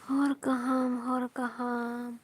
hor kaham.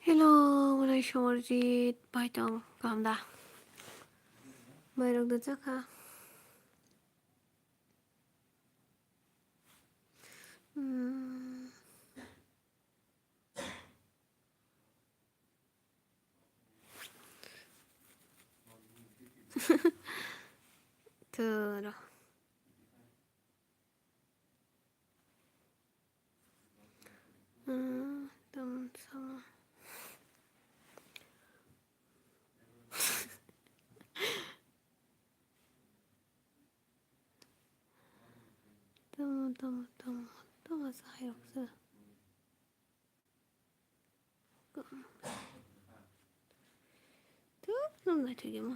Hello, मलाई Samarjit बाइटङ 감다. Mayroong doon ka. 들어. 좀 성. 너무 사이럽스. Lúc này thì kiểu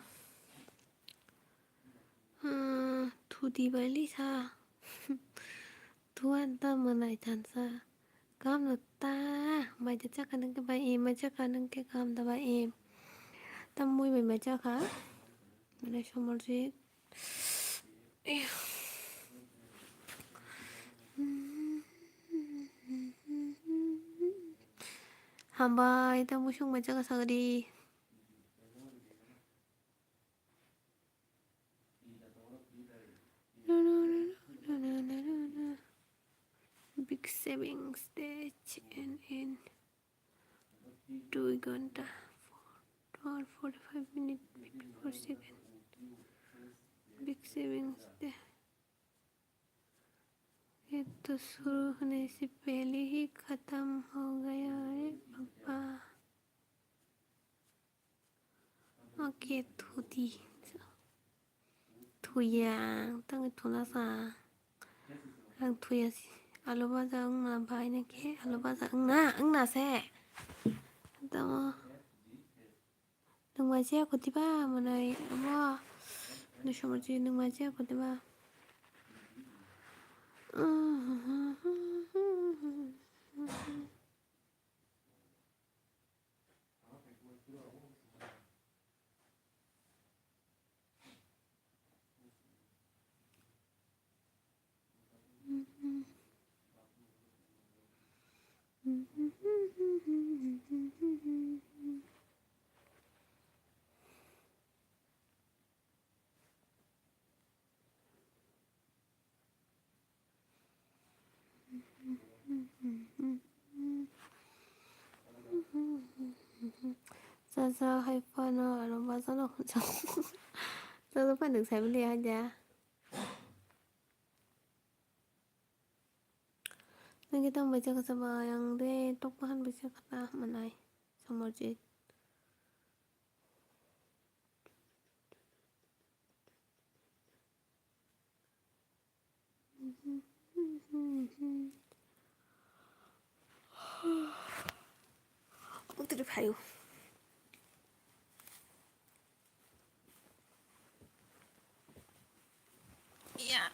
thu đi với Lisa thu an tâm mà này chẳng sao cam là ta mày chắc ăn cái bài em mày chắc ăn cái cam ta bài em tâm mùi mày chắc hả mày này xong rồi gì 한바이 tâm xong mày chắc sao đi big savings stage and in 2 घंटा for 45 minutes 54 seconds big savings day ये तो शुरू होने से पहले ही खत्म हो गया है पापा ओके थोड़ी थोया 땅에 돌아서 랑 थो야지 알로바자 응나 바이네게 알로바자 응나 세 또 đừng mà che của tí ba mà này mà nó sao mà chị đừng mà che của tí ba Sao hay pha nó nó bao giờ nó không xong sao phải được xem liền hả nên cái tông bây giờ có sao yang để tóc hắn bây giờ kata mà này xong rồi chị 엎드려 봐요 야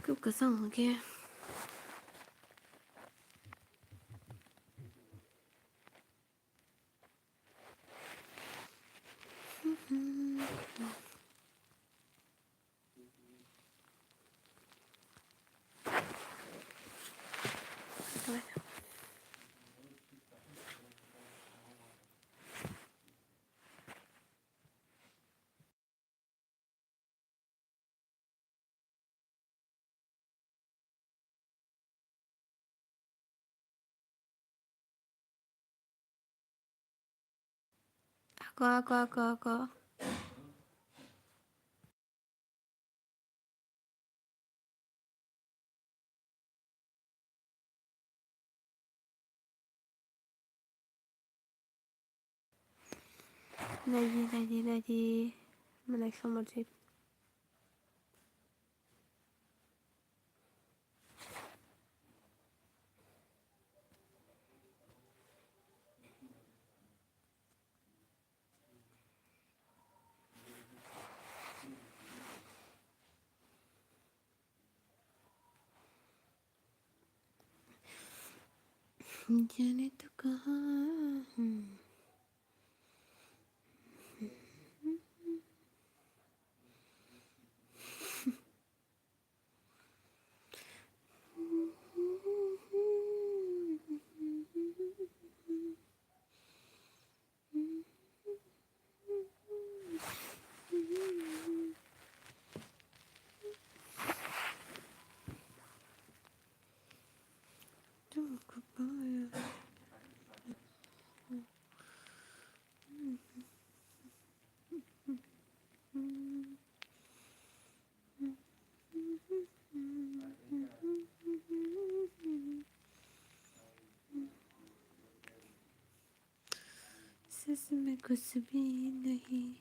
cướp cả xong rồi kia có này gì mà này xong rồi chị 자네 또 가. 좀 급해요. इसमें कुछ भी नहीं.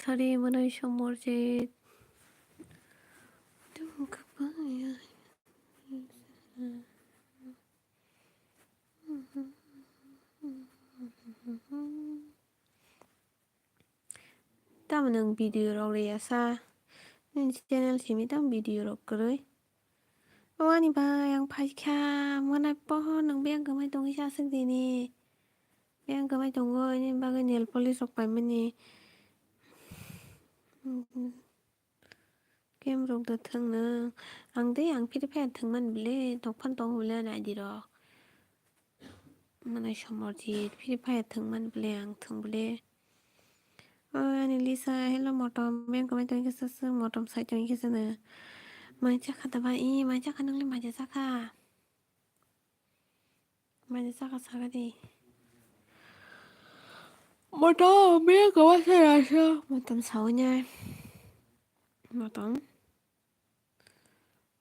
Sorry, mana somor je. Tuh kebayang. Tao nâng video rồi ya sa. Nên channel chỉ mi tao video rồi cười. Ô anh ba yang phải kha, mana po nâng biang cái mấy tung isa sức gì nè. Biang cái mấy tung ngồi nên ba cái nail polish học bài mình nè. Kem rong tự thân nữa. Ang đấy ang phi phe thân mình bile, đọc phân tông bile này đi rồi. Mana somor je phi phe thân mình bile ang thân bile. Ani Lisa, hello motom, biang cái mấy tung isa sức motom sai tung isa nè. Mai chắc khát ba i, mai chắc khát nâng lên mai chắc khát. Mai chắc khát sao đi. Motom, biang cái mấy sai là sao? Motom xấu nha. Motom.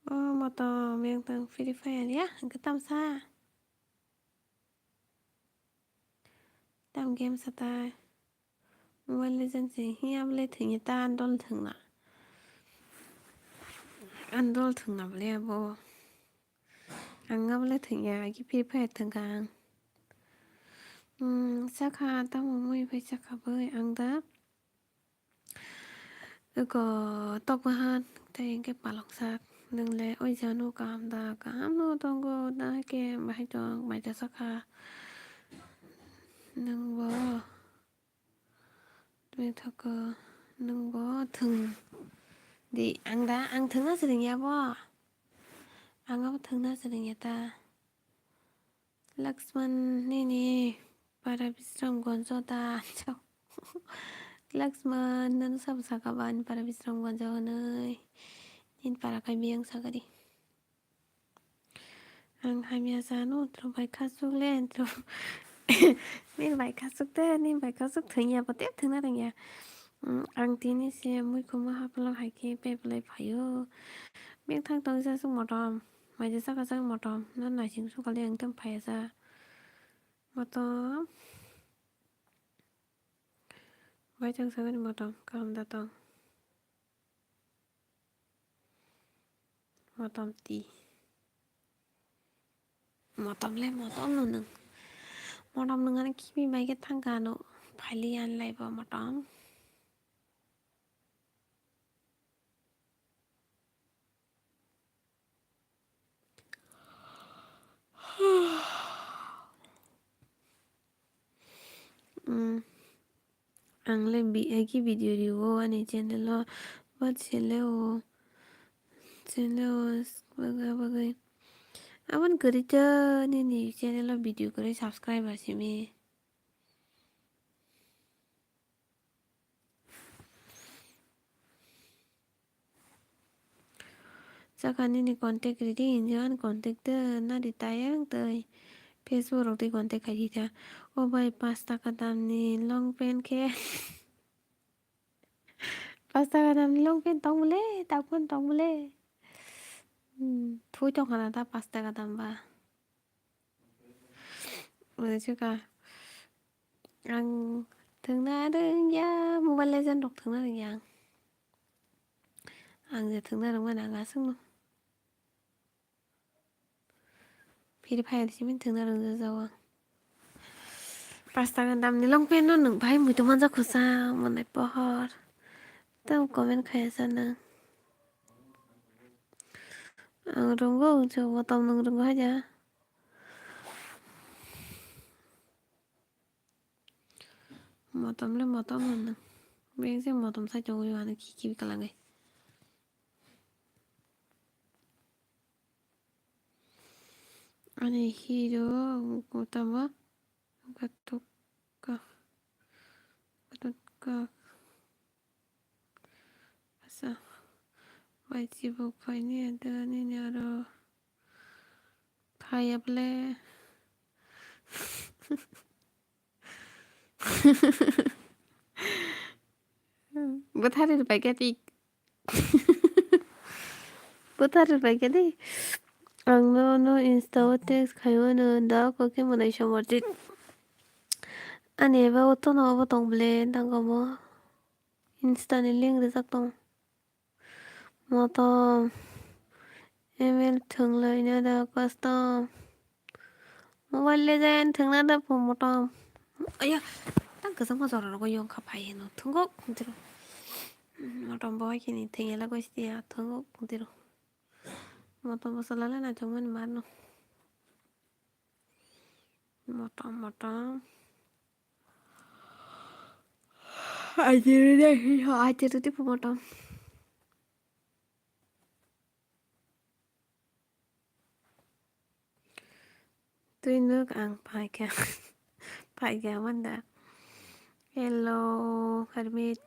Motom, biang tang Free Fire ya, cái tam sa. Tam game sa ta. Mobile Legends gì, hiệp lấy thử người ta ăn đòn thử nè. Ăn đòn thử nè bile bo. Ang ngắm lấy thử nhà cái Free Fire thử càng. Chắc khát tao muốn phải chắc khát bơi ăn đáp. Có tóc hơn tay cái bà lọc sạc đừng lẽ ôi giờ nó cảm nó tông cô đã kia bài cho bài cho sắc hà đừng bó về thật cơ đừng bó thừng đi ăn đã ăn thừng nó sẽ được nhà bó ăn ngắp thừng nó sẽ được nhà ta Lakshman nè nè para bisram gonzo ta chào Lakshman nó sắp sakaban para bisram gonzo nơi nhìn para cái miếng sao đi ang hamiasano trobay kasuk len tro nên bài kasuk te nên bài kasuk thử nhà và tiếp thử na thằng nhà ang tin xe mũi cũng mà học lo hay kia pe play phải yo biết thằng tôi ra xuống một đòn mà giờ sao cái một đòn nó là chính số cái liền tâm phải ra một đòn vài trăm sao cái một đòn cầm đã đòn một đòn tí một đòn lên một đòn luôn nè một đòn nè anh kia mấy cái thằng cả nó phải liền lại vào một đòn ang lên bị cái video đi vô anh channel lo bắt channel bagaimana Aman kerja ni channel lo video kere subscriber sih mi. Sekarang ini kontak reading jangan kontak deh na ditayang tuh Facebook roti kontak aja dia. Oh by pasta kadam ni long pen ke pasta kadam ni long pen tong mule tak pun tong mule. Thu trong khả ta pasta kadam ba. Rồi chứ cả ăn thường na đừng ya Mobile Legends đọc thường na đừng yang. Ăn giờ thường na đừng mà nàng gà sưng luôn. PewDiePie thì mình thường na đừng giờ giàu. Pasta kadam ni long pen nó nung bay mùi tụi mình ra khó sao mà này bỏ hot. Tao comment khai sana. Runggu coba tau nunggu aja. Motom le motom nang. Beng sih motom saya coba yang ada kiki kalang eh. Ane hero utama katuka asa. Wajib apa ini ada ni ada. Payah ble. Bethari tu pakai tik. Bethari pakai tik. Ang no insta text kayo no da ko ke mana isya marjit. Ane ba uto no ba tong ble dang ko mo. Insta ni link resak tong. Motom. Email thung lai na da custom. Mobile Legends thung na da po motom. Aya. Tang kesang mo zoro ko yung kapay no. Tunggok diro. Motom boy kini tingela ko siya tunggok diro. Motom masalala na cuman marno. Motom. Ajar tu tipu motom. Tôi nước ăn phải kìa wanda. Hello Hermit.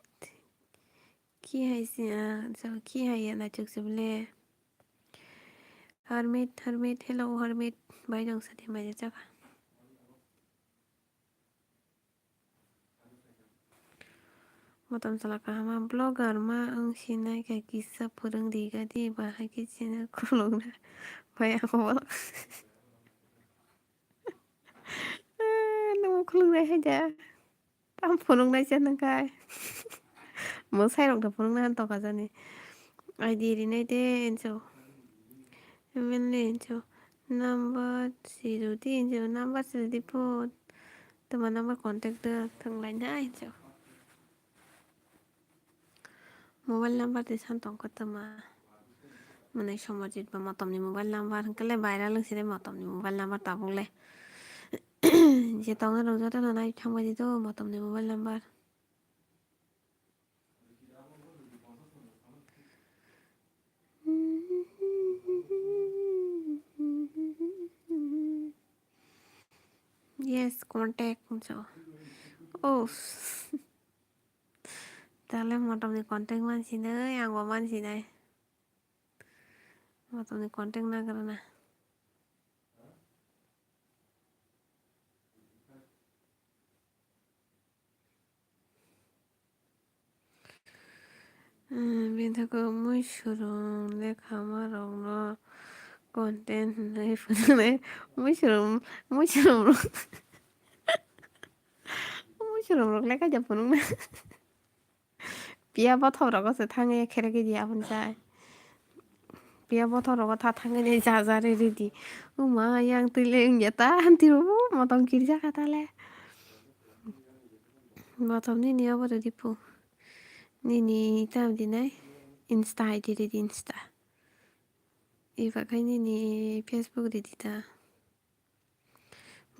Ki hay siya so ki hay na chuk suble. Hermit hello Hermit. Bai dong sa di mai chaka. Motom salah kahama blogger ma ang sinai ka kisah purang diga di bahai ki channel kulong na. Bai ako. Nung kulong na haja. Tam purang na channel kai. Mo sai rong da purang na han to ka jani. ID ri nai de enso. Emenle enso. Number 0 di enso number 0 di po. Teman number contact de thang lain na enso. Mobile number di san tong ko tama. Manai somajit ba motom ni mobile number kale viral lang sire motom ni mobile number tabung le. Je tong na rong jota na nai chang ba di to motom ni mobile number. Yes, contact so. Oh. Tale motom ni contact man sine yang wa man sine. Motom ni contact na karena. Binta ko mushroom le kamarong no content le phone mushroom mushroom le ka japon na biya botoro ko se thange khere ke dia bun sai biya botoro ko tha thange ne ja ja re re di uma yang tile nya ta antiru motom kirja kata le motom ni ni abo di po ni tam di nai insta di insta iba kai ni Facebook di ta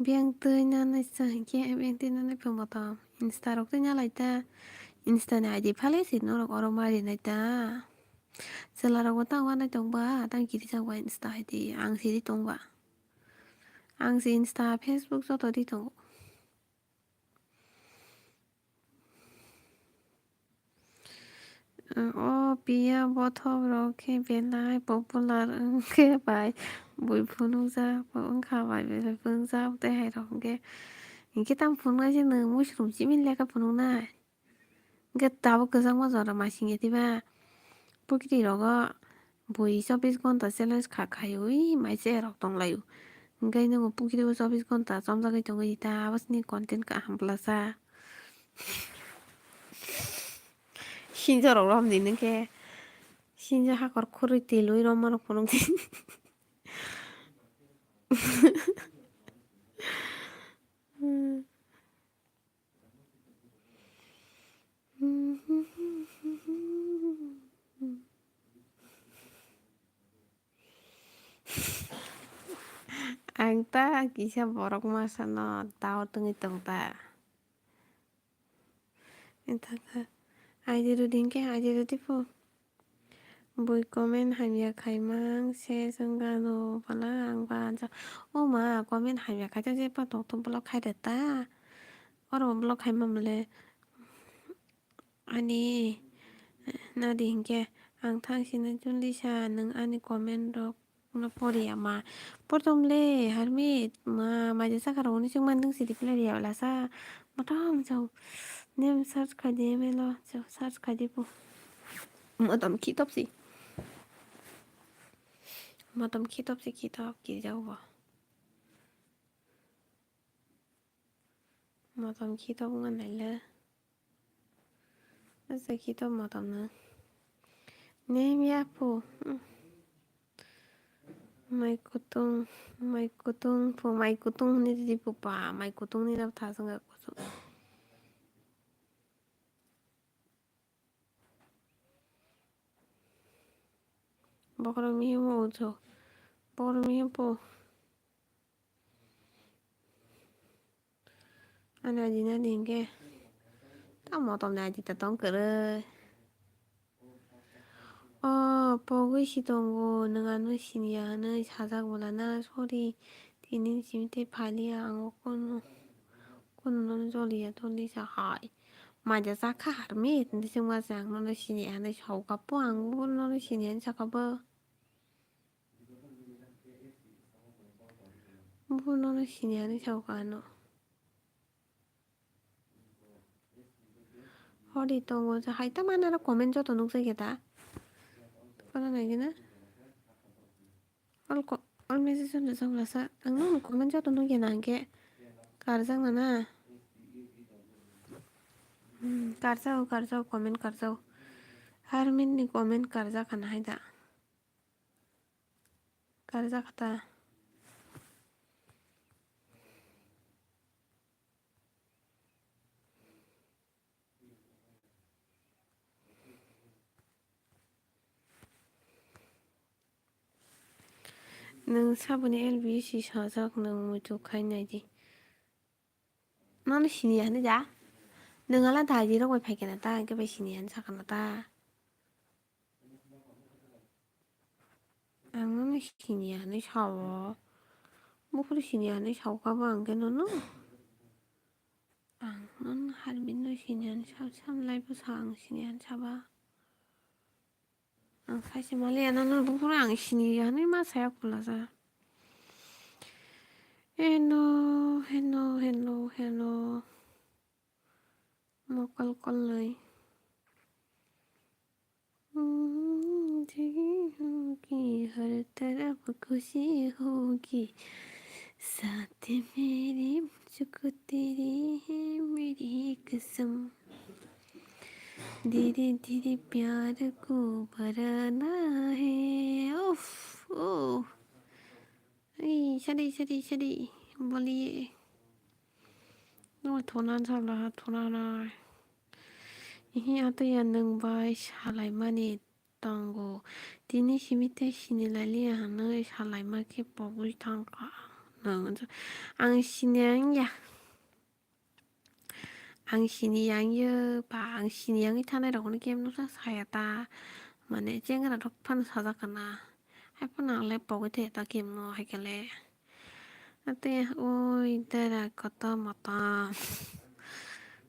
biang tu na na sa ke biang tu na na po motom insta rok tu nya lai ta insta na di phale si no rok oro mari na ta sela rok ta wa na tong ba tang kiri sa wa insta di ang si di tong ba Ang si Insta, Facebook cho tớ đi thử. Bia bottle 이렇게 벨라이 popular cái bài buổi phụ nữ ra vẫn khá bài về phương giao tế hay đó cái tam phụ nữ trên nửa mỗi chúng chỉ mình lấy cái phụ nữ này cái tao cái sang bao giờ là mà xin cái ba porque đi đó buổi service con ta sẽ lên khá khá rồi mà sẽ học đồng lại cái nó porque đi service con ta xong ra cái trong cái ta bắt ni content cả ham plaza 신자로 하면 되는 게 신자하고 코를 딜로 이런 말을 보는 게 anh ta kisah borok masa no tahu tengah tengah entah ai đi đến cái ai đi tiếp buổi comment hai việc khai mang xe sân ga đồ và là hàng bàn cho ô mà comment hai việc khai cho dễ bắt đầu tôi blog khai được ta ở đâu blog khai mà m래 아니 나디 인게 ang 당신은 쫄리샤 능 아니 comment nó poria mà portomle harmi mà giờ sao 오늘 정말 능시 디플레리아 라사 mà đó sao nem search khai đi em lo sao search khai đi po mà tầm kỹ tóc gì mà tầm kỹ tóc gì kỹ tóc kỹ đâu vào mà tầm kỹ tóc ngon này là nó sẽ kỹ tóc mà tầm nữa nem ya po mai kutung po mai kutung ni di po pa mai kutung ni đâu thà sang cái bokro mi mo cho bokro mi po anh là gì nè điền kia tao mà tầm này thì tao tông cỡ 보고 싶던 거 내가 누시냐 하는 자작보다나 소리 듣는 심때 발이 안 오고는 কোন 소리야 돌리자 하이 맞아 사카 하르미 근데 정말 상 너는 신이 안에 저가 뽀안 거 너는 신이 안 잠깐봐 뭐 너는 신이 안에 저가 너 허리 동거 저 하이따만 하라 고멘 줘도 녹색이다 그러나 이게는 얼고 얼메시 좀 내서라서 당는 고멘 줘도 녹이 난게 가르장나나 कर जाओ comment कर जाओ हर minute comment कर जा खाना है दा कर जा खाता नों साबुनि LBC 사적 नों 무조 खायनायदि 너는 신이 아니자 너가 다 이러고 발견했다 이게 왜 신이 안 사가나다 너는 신이 아니 샤워 뭐 그리 신이 아니 샤워가 안 게너는 너는 할민도 신이 아니 샤워 참 라이브 상 신이 안 잡아 사실 말이야 너는 뭐 그리 안 신이 아니 마사야 골라서 hello một con lời होगी हर तरफ खुशी होगी साथ मेरी मुझको तेरी है मेरी कसम धीरे धीरे प्यार को भरना है ओफ ओ शरी बोलिए थोना झाला थोना 이히 아도야 능바이 샬라이마니 땅고 디니 시미테 시니랄리야 하는 샬라이마키 버블 땅가 능저 앙시냥야 앙시니 양여 바 앙시니 양이 타네라고 는 게임 노사 사야다 마네 쨍그라 덕판 사다가나 할뻔 안래 버그 테다 게임 노 하길래 Ate ôi đây kata mata.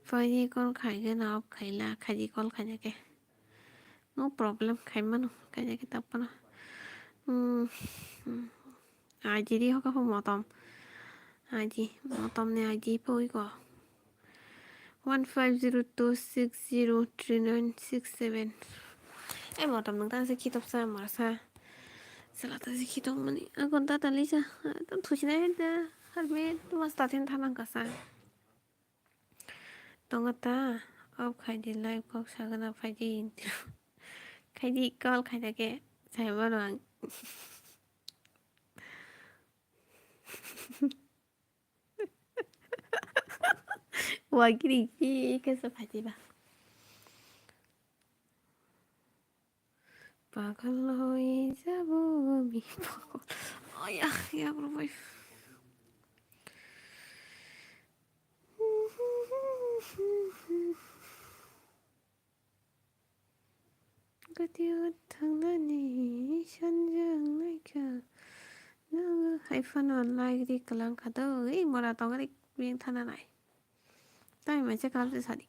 Phải đi con khai cái nào khai là khai đi con khai nhá cái. No problem khai mà nó khai nhá cái tập nó. Ai chỉ đi học không mò tôm. Ai chỉ mò tôm này ai chỉ bôi có. 1502603967. Em mò tôm nâng ta sẽ khi tập sa mà sa. Salah ta sẽ khi tông mà đi. Còn ta ta lý sa. Tao thu chi này hết. Hạt mẹ tao mà start thêm thằng năng cả sa. Tongata of Kaidi live cock sagana Faidi Kaidi call Kaidake Saibaran Wagiri Kasa Fatiba Pakaloi Zabu Oh yeah, bro. Katiwa Tangnani Shanjang Naika No, I found online the Kalankado, Moratongari being Tananai. Time I check out this honey.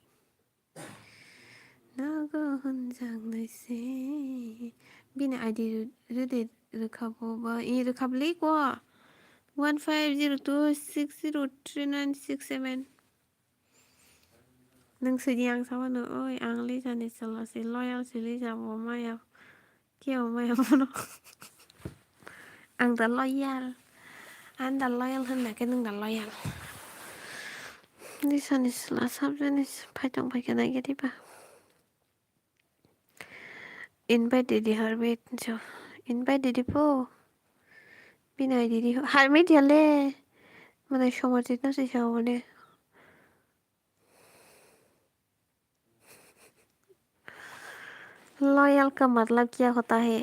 나가 혼장 날세 비나 아이디 르데 르카보바 이 르카블리고 1502603967 nâng sự giang sao nữa ơi ăn lý ra này sợ là sẽ loyal xử lý ra bộ mai à kêu mai nó ăn đã loyal ăn đã loyal hơn là cái nâng đã loyal lý ra này sợ là sắp ra này phải trong phải cái này cái đi ba invite đi Harvey cho invite đi po 비나이 디디 할미디 할래 মানে সমর্থিত না সেই বলে loyal का मतलब क्या होता है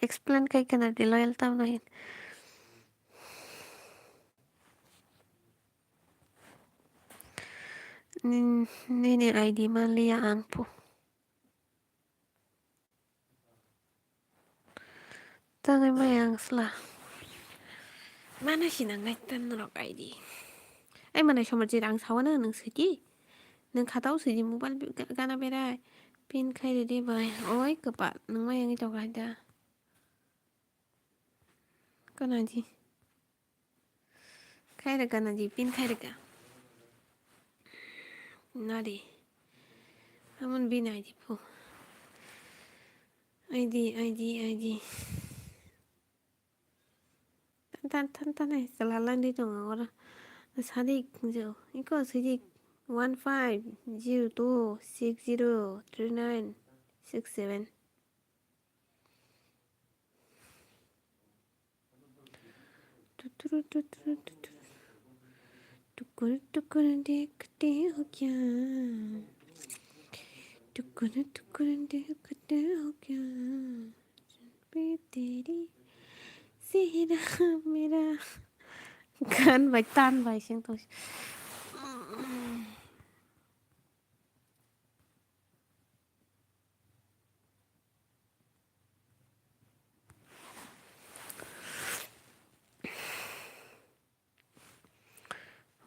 एक्सप्लेन कई करना दी लॉयल्टी नहीं ini ID Malia Angpu tangan mayang slah mana sih nangai tan rok ID ai mana cuma jadi ang sawan nang segi nang khatau segi mobile kana beda pin khai de bay oi kepat nang mayang itu kada kana ji khai de kana ji pin khai de ka nadi amun bin ID pu ID tan này selalan đi dong ora sadik jo iko sadik 1502603967 टुकुर देखते हो क्या टुकुर देखते हो क्या पे तेरी सेहरा मेरा gan bài tan bài xem thôi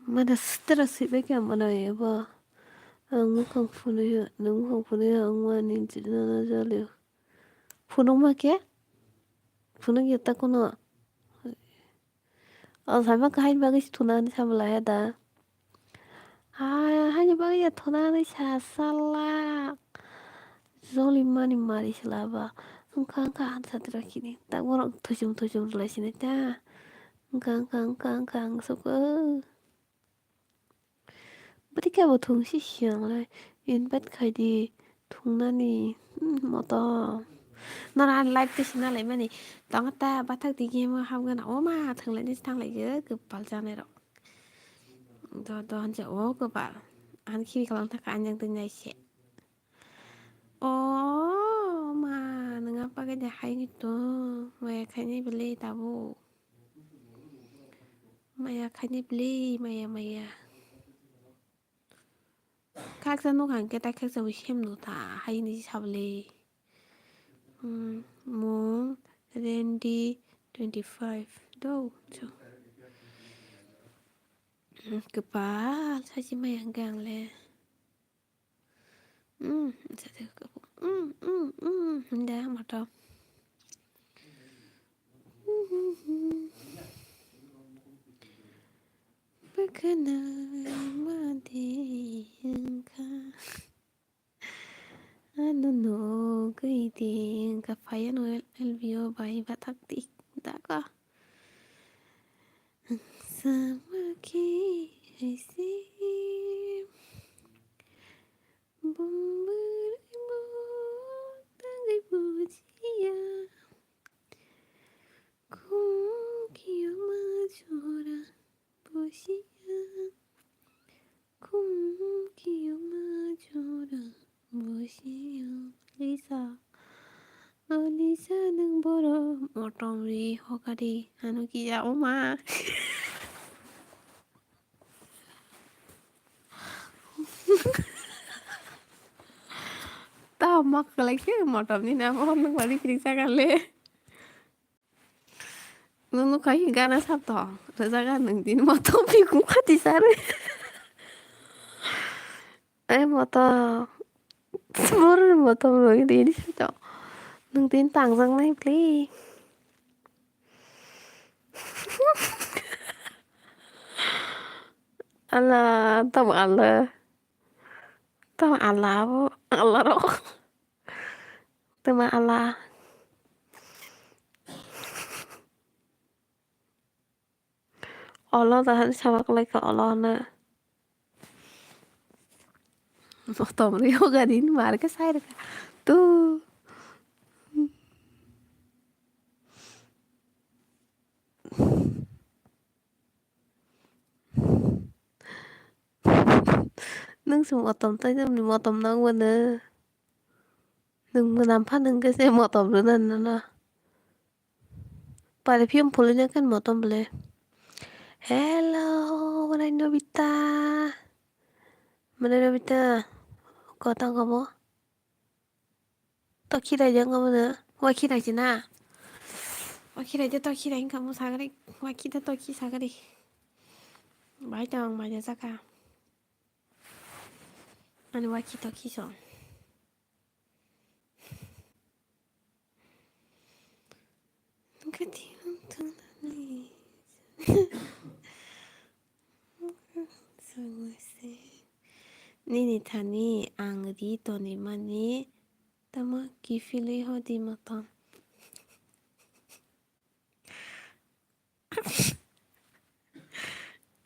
mana stress vậy cái mà này ba ang không phụ nữ nung không phụ nữ ang anh chỉ nó ra liệu phụ nữ mà kia phụ nữ kia ta có nó 설마 그 할머니 돈하는 참을라야 다. 아, 할머니가 돈하는 샤살라. 졸리만이 말이실라봐. 응강강 한사 들어키니. 딱 뭐라 토좀 놀라시네. 응강강 속어. Bữa bộ thường xí xiang lại in bắt khai đi thùng nani mà to nó ra live tới xin lại mà nè tao ta bắt thằng tí game không cái nào mà thường lại đi thằng lại cái bảo cha này rồi đó anh chợ ố cơ bạn anh khi kalau thằng anh yang từng ngày sẽ mà ngapa cái hay gitu maya kayaknya beli tahu maya kayaknya beli maya các dân lúc hàng cái tay các dấu xem nụ thả hay đi sao lì muốn Randy 25 đâu chứ 그봐 사진만 양강래 자들고 근데 한번 더 Berkenan ka ano no cái tiếng gặp phải nó elvio bài và thắc tị đã có sama ki si bumbu tangai pujiya kum kiyo majora pujiya kum kiyo majora pujiya Lisa Lisa đừng bỏ đó một trong đi hoặc đi anh nói kia mà tao mắc lại cái một trong đi nào không nó đi kiri sa kali nó kayak gana sab to rồi ra gan đừng tin một trong đi cũng phát đi sa rồi em một to một trong rồi đi sao đừng tin tặng rằng này please Allah tao Allah Allah đó tao Allah Allah tahan sama kelai ke Allah na Motom rio gadin mar ke sai tu nâng sum motom tay nâng motom nang wana nâng menampak nâng ke se motom runan na pada pium pulnya kan motom bele hello mana Nobita có tao không mo tao khi đại chẳng không nữa qua khi đại chứ na qua khi đại cho tao khi đại không sao cái qua khi tao khi sao cái đi bãi tao mà giờ sao cả anh qua khi tao khi sao cái tiếng thương này Nini thani ang di to ni mani tama kifili ho di matam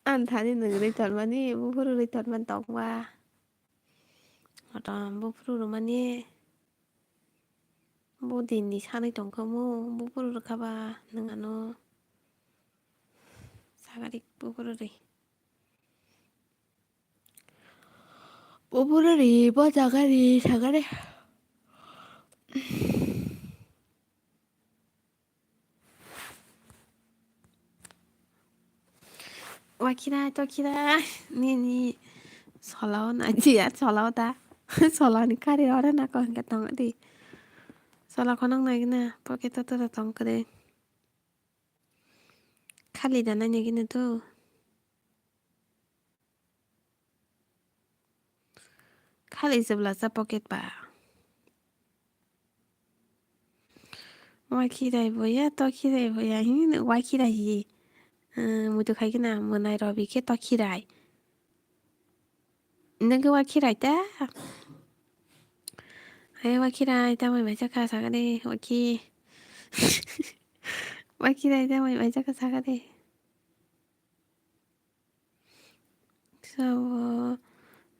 anh thani nâng đi toàn mani bố phụ đi toàn man tộc qua 어떤 bố phụ mani bố din đi sang đi tổng không bố phụ 가봐 nâng ano 사가리 bố phụ đi bố phụ đi bố 사가리 와키라 toki라 nini solo na chị solo ta solo ni kari ora na con cái tông đi solo con nang này nè porque todo lo tông cái đấy खाली दाना 얘기는 또 खाली sebelah pocket ba 와키라이 뭐야 tokirai 뭐야 ini 와키라이 모두 가기나 뭐 나이로비 ke tokirai nâng cái wakirai ta ai wakirai ta mày cho cả sao cái đi waki wakirai ta mày cho cả sao cái đi sao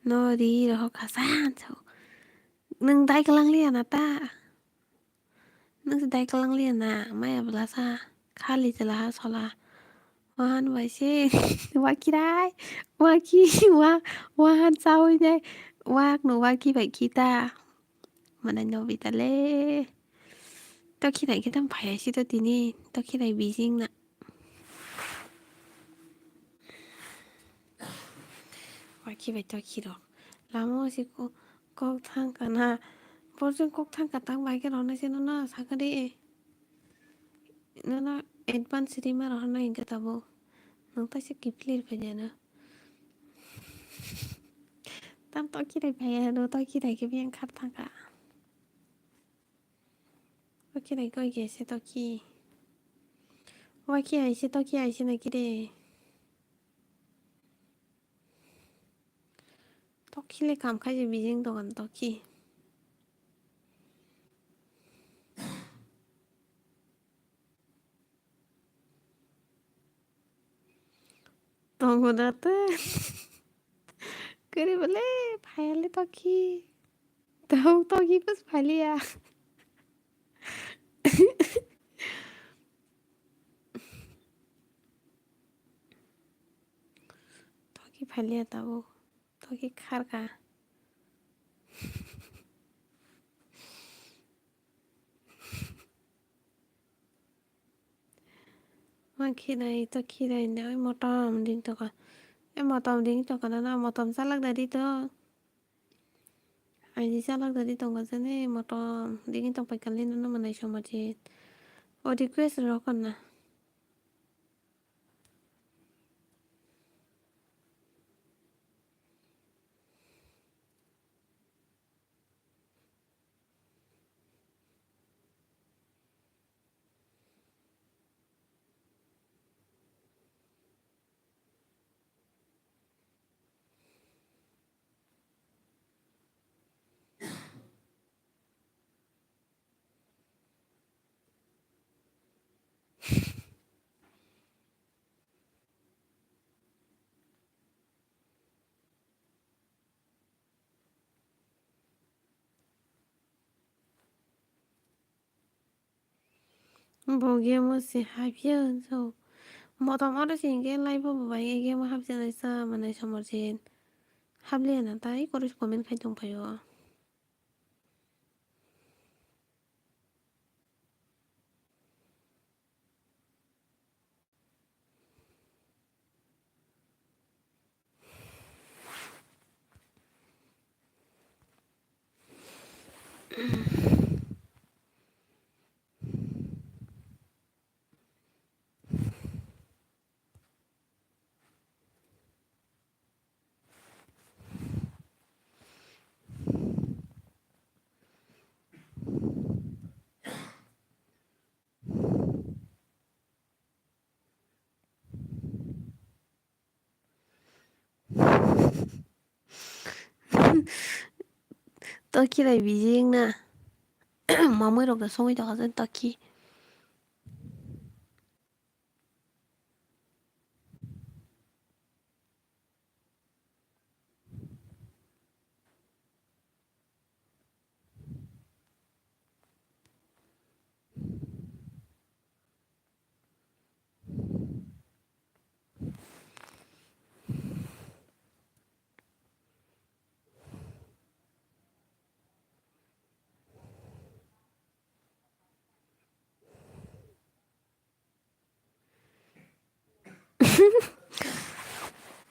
nó đi rồi họ cả san sao nâng tay cái lăng liền à ta nâng tay cái lăng liền à mày ở là sao khali chỉ là sao là wahan vậy chứ wakirai wahan sao vậy wak no waki vậy kita mana Nobita le tokirai kita phải chứ tôi tin đi tokirai bị gì nè waki vậy tokirai làm gì có thằng cả na 버전 꼭 tanka tak bài cái đó này xem nó sao cái đi nó advance đi mà nó này cái tao nó ta sẽ kịp liền phải nhớ 일단 떡기를 배로 떡기를 이게 bien 카타가 떡기를 이거 이게 세 떡기 와키 아이시 떡기 아이시는 길에 떡기를 감까지 미징도 간 떡기 동그랗다 그래 볼래 파일리 떡기 떡기 बस फालिया 떡이 발리했다고 떡이 칼가 mà khi này tôi khi này nếu em một tầm đi tôi còn em một tầm đi tôi còn nó một tầm sát lắc đây đi tôi anh đi sát lắc đây đi tôi còn sẽ này một tầm đi tôi phải cần lên nó mà này xong mà chị ở đi quest rồi còn nè 보기에 뭐지 하비언서 một tầm ở đó thì cái live của bạn game hấp dẫn này sao mà này xong mà chị hấp liền là tay có được comment khai trong phải không 떡이 này bị riêng nè mà mới được xong rồi đó dân 떡이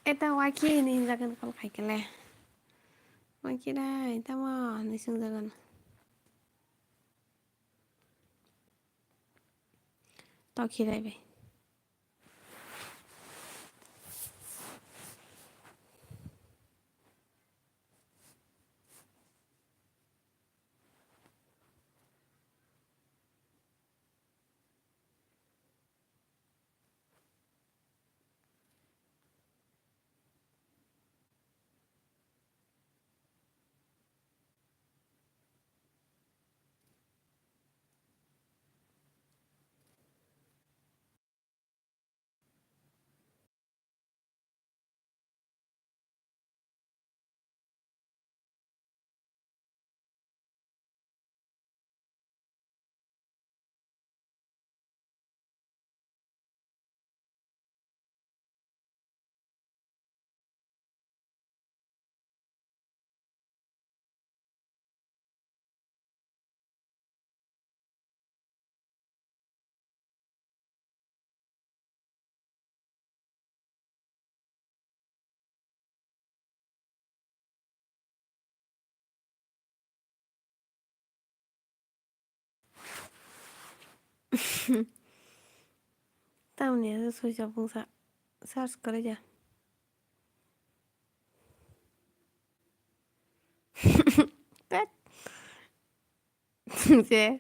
일단 와키는 인자간 걸 갈길래 와키다 일단 뭐내 생각은 떡이래 배 tao nhớ rồi cho bông sa sao cái đấy 이제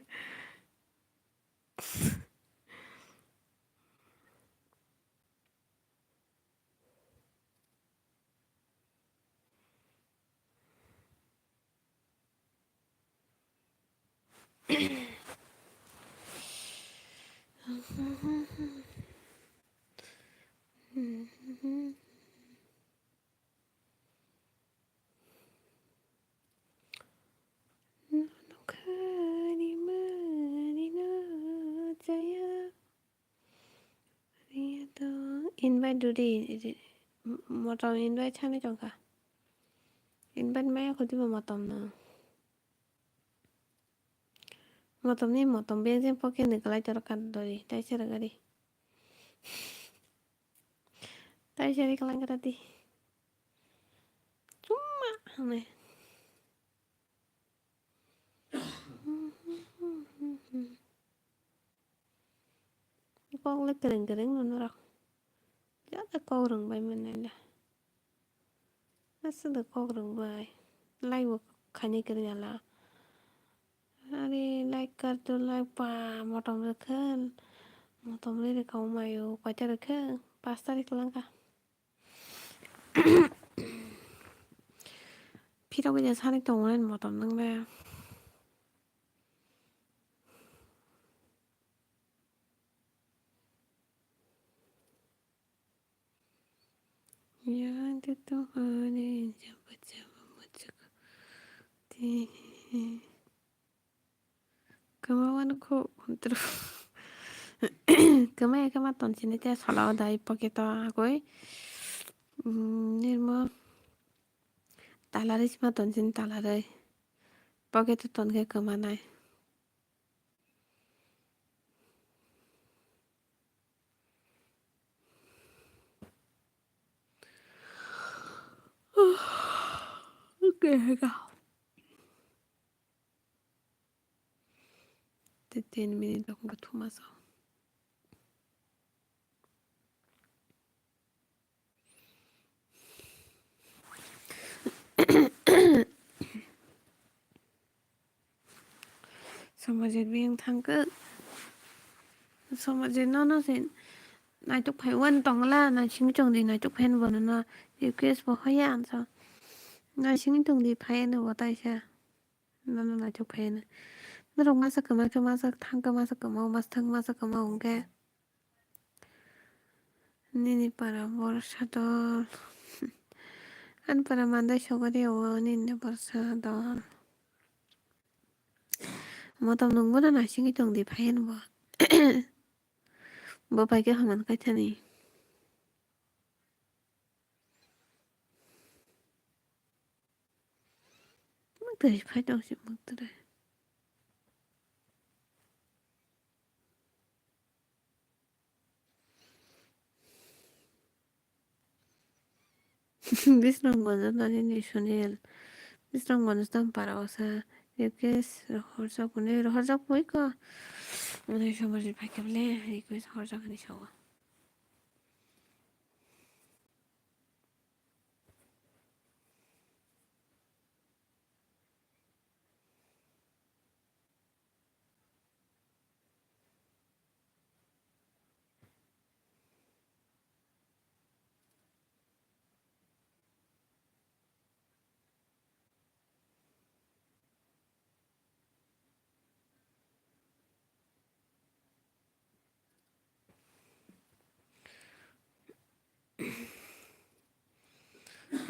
그림은 이나자야 리도 인바이트 두디 뭐좀 인바이트 참여 좀가 인바이트 매야 거기만 뭐tom나 뭐tom니 뭐tom 벤신 포켓 निकला चलो कर दो री ताइसे रगड़ी ताइसे निकला कर दी cuma nih con lấy kering luôn nó rất là câu rừng bay mình này nè nó sẽ được câu rừng bay like वो खाने के लिए ला अरे like कर तो like पा मोटम रखन मोटम ले कau mayo pacar रखन pasta निकला का 피라고 그냥 사는 동안은 못 없는 거야. 야한테 동안은 잡아 못 주고 그만하고 들어 그만해 그만 던지는 때 살아다 이쁘게도 하고 뭐 달라리지만 던진 달라리 뻐게도 던게 그만해 오케이 해가 10 minutes ako tumaso समझ bien thằng cứ समझ nó sẽ này chụp phải quan trọng là này chính trọng thì này chụp hình vào nó thì cái số hơi ăn sao này chính trọng thì phải nó vào tay xa nó này chụp hình nó không masa cái masa thằng cái masa cái mau masa cái mau cái nini para borsador an para manda shogari o nini borsador 뭐 담는 거는 아시기 정도 봐야는 뭐 발견하면 같으니 먹들이 팔정시 먹들이 비슷한 거는 아니니 쇼넬 비슷한 거는 좀 paraosa 이렇게 horsa poner horsa 보니까 오늘 쇼머를 밝혀볼래 이거 horsa 그니 쇼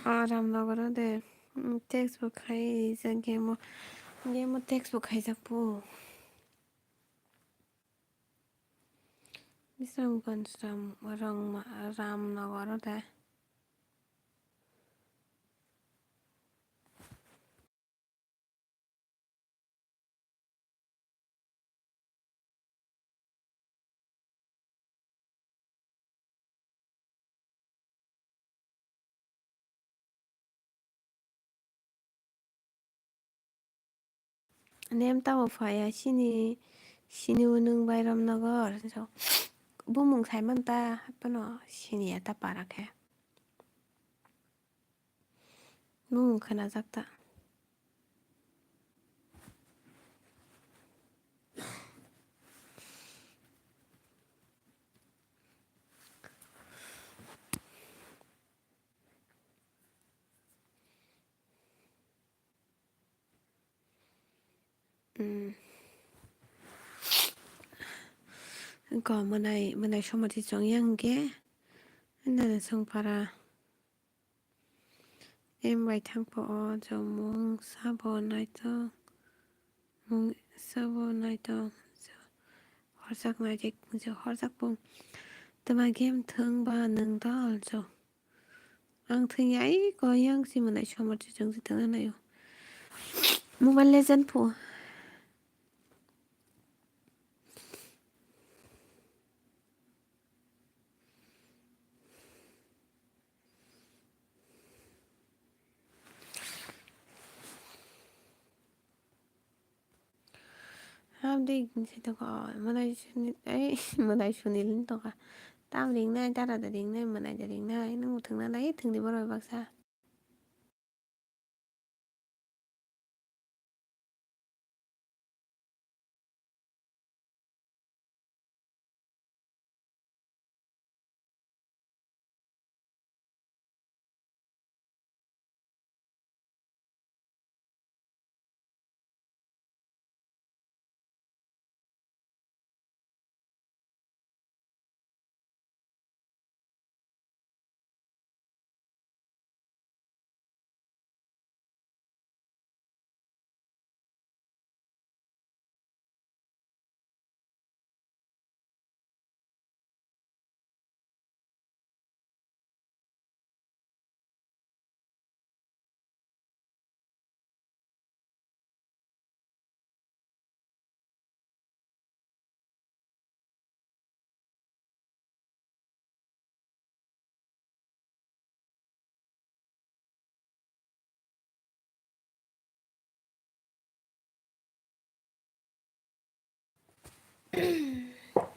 आराम नगर दे textbook खाइ game textbook खाइजापो बिस्राम गन्स्राम रङमा Ram Nagar दे name ताव फाया 시니 우능 바이람 너걸 그래서 부몽 살만다 하빠노 시니야 따빠라게 부몽 그나 작다 Còn bữa này xong rồi thì chọn dân ghé nên là xong para em bài thang bộ cho mong sabo này to mong sabo này to horsak này chắc giờ horsak bông tao mà game thương ba nâng đó rồi ăn thương ấy có dân gì mà lại xong rồi thì chọn gì thương này Mobile Legend po Hamdi gitu kok mana sunil mana sunil to ka tao đình này ta là đình này mà này là đình này nó một thằng nào đấy thằng đi bao rồi bác sa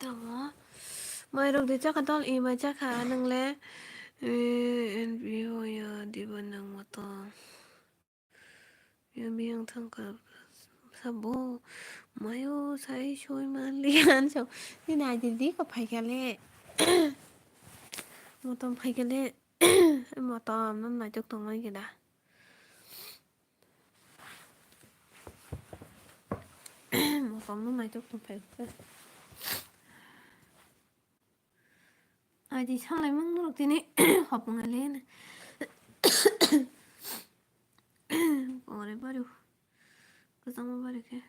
đó mai đầu thì chắc là tao ý mà chắc khá năng lẽ em bị hồi đi bên năng mà to em bị thằng cả sabo mai ô sai xôi mà liền xong thế này thì đi có phải cái lẽ một tầm phải cái lẽ một tầm nó lại chụp tầm ấy kìa đã một tầm nó lại chụp tầm phải ai thì sao lại mong được thế này họp ngày lên 어래 버려 그 상만 버리게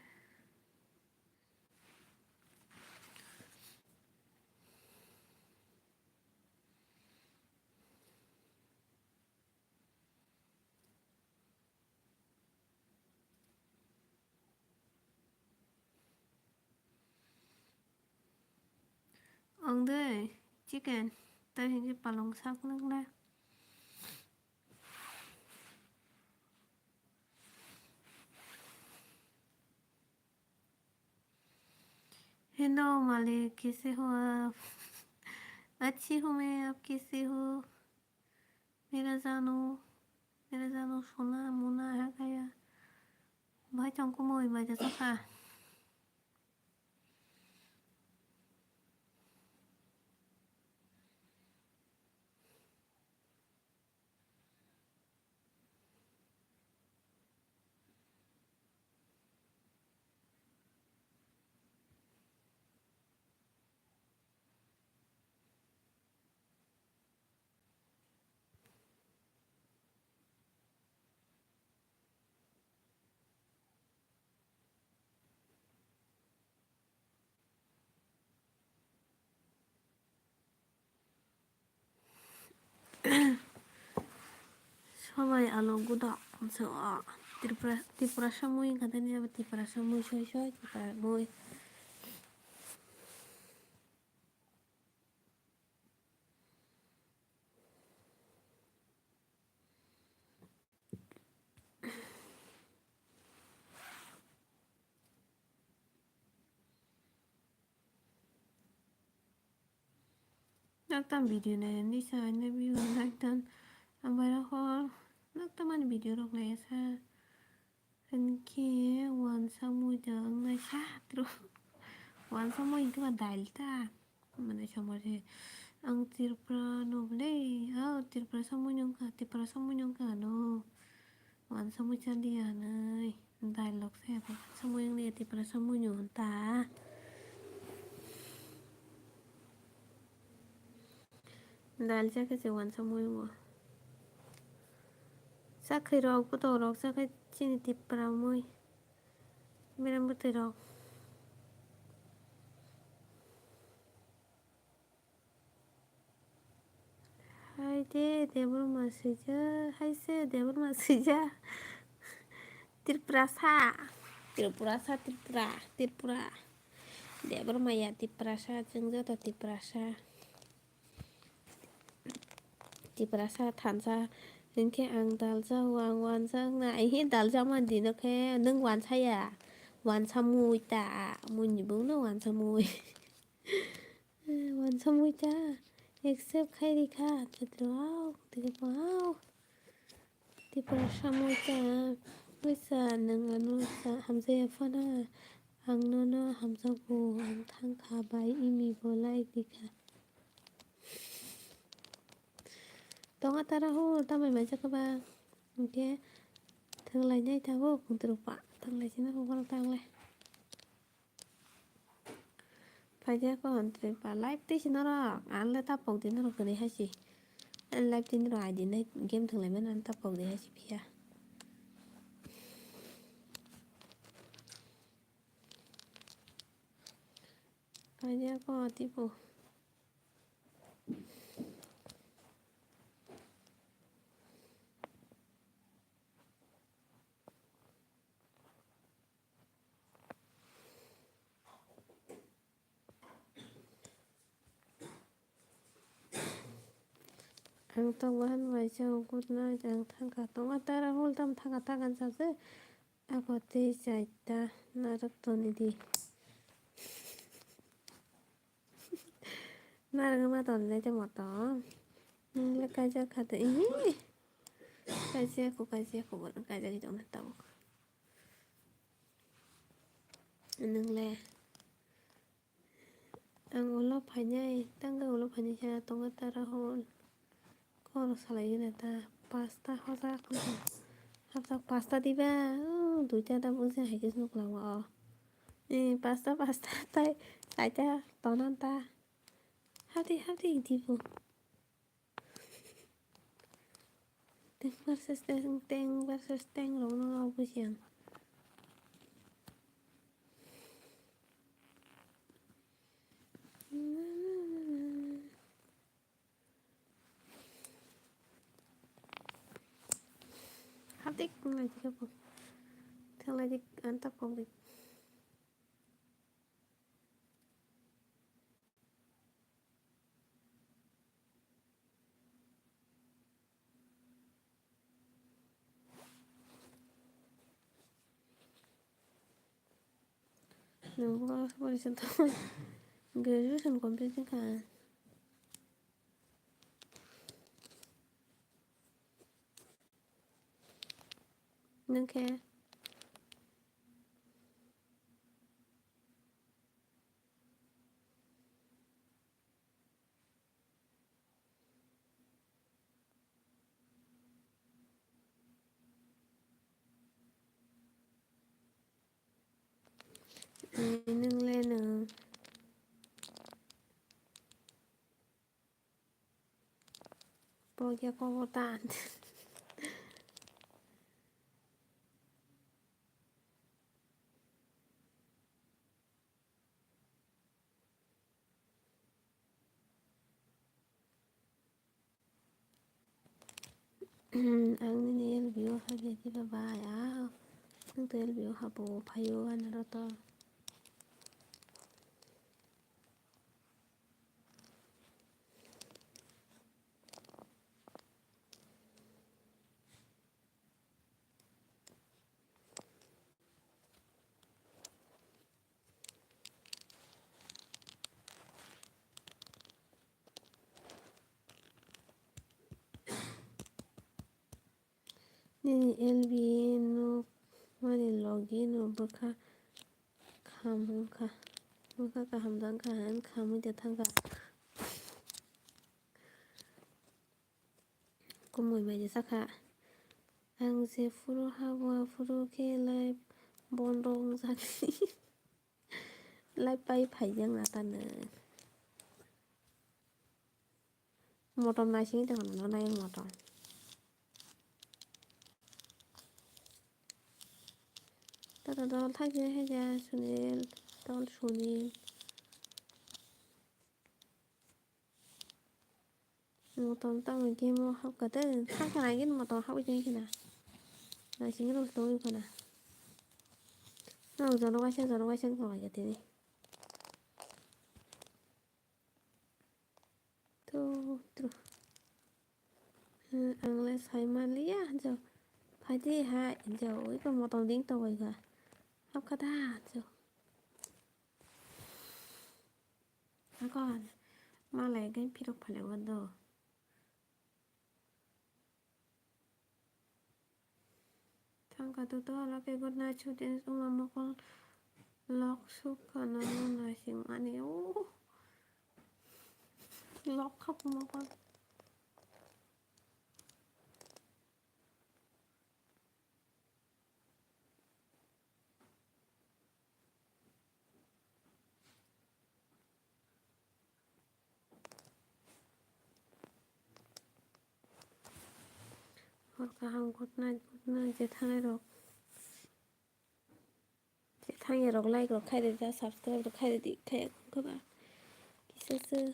엉들 chicken tới cái balong sắc nước ra hello मालिक कैसे हो आप अच्छी हूँ मैं आप कैसे हो मेरा जानू सोना मुना है गया भाई chồng của mời mời cho sắp à সবাই আলো গুদা ত্রিপুরা সময় katanya ত্রিপুরা সময় সই ত্রিপুরা মই naktan video này đi sai này view naktan ang bayar hall naktaman video rok này sa anh kia wan samui dang này sa terus wan samui itu kan dalta mana sama sih ang tirpra noble tirpra samui nyongka no wan samui candi anai dialog saya semua yang negatif pada semuanya entah dal chắc cái sự hoàn xong môi mà sắc khi rau của tôi rau sắc cái chi tiệp vào môi mấy năm bữa rau hai thế Debbarma saja hai se Debbarma saja Tirprasa Tirpura Debbarma ya Tirprasa chứng rất là Tirprasa thành ra đến cái ăn dal ra hoàn ra này hết dal ra mà đi nó cái nâng hoàn say à hoàn sa mùi tạ mùi nhỉ bún nó hoàn sa mùi hoàn sa mùi cha except khai đi kha wow Tirprasa mùi cha với sa nâng anu sa hamze fana ang nono hamza bu ang thang kha bai imi bolai đi kha tonga tara ho tamai mai chắc ba ok thường lại nhai thao vô cùng từ bạ thường lại chỉ nó không quan tăng lại phải chứ còn từ bạ live tí chỉ nó đó án lại tao bồng tí nó được này hay gì anh live tí nó rồi đi này game thường lại mấy anh tao bồng đi hay gì bia phải chứ còn tí bộ ang tawahan vai chau good night ang thang ka tonga tara hol tam thang ka tagan sa se ako te chaita narak to ni di narak ma to ni te mo to le ka ja kha te cái xe của bọn cái gì đó là tàu nâng le ang ulo phải nhai tăng cái ulo phải nhai cha tonga tara hol có salai này ta pasta hoa ra không hấp sắc pasta đi ba tụi cha ta muốn xem hay cái lúc nào pasta tay tại cha tao ăn ta hấp đi đi vô tiếng versus tiếng rồi nó không có haptik lagi apa yang lagi antap konflik nunggu boleh sentuh graduation complete kan nâng ke nâng lên bao giờ có vô tàn ang ni elbio habi ti baba ya nang to elbio habo phayo an to ni elbi no mani login no baka kham ka baka ka hamdan ka han kham de thang ka ko moi mai sa kha ang se furu hawa furu ke live bồn rôn ra lấy bay phải dân là ta nè một trong này xin được nó này một trong ta đó thay thế hay ra xuân đó xuân một trong tao mình kia mua học cả tới khác cái này cái một trong học cái gì nè là chính cái tôi còn nè giờ nó quay sang hỏi vậy thì tu ăn lên xoay man lý á giờ phải đi hai giờ ấy còn một tuần tiếng tôi cả học cả ta giờ con mà lại cái 필요 phải là vấn đề thằng cả tụi tôi là cái con này chú đến xong mà con lọc suốt cả nó này xem anh yếu lọc khóc mà con hoặc cả hàng con này chỉ thằng này rồi like rồi khai được ra subscribe rồi khai được đi khai các bạn kỹ sư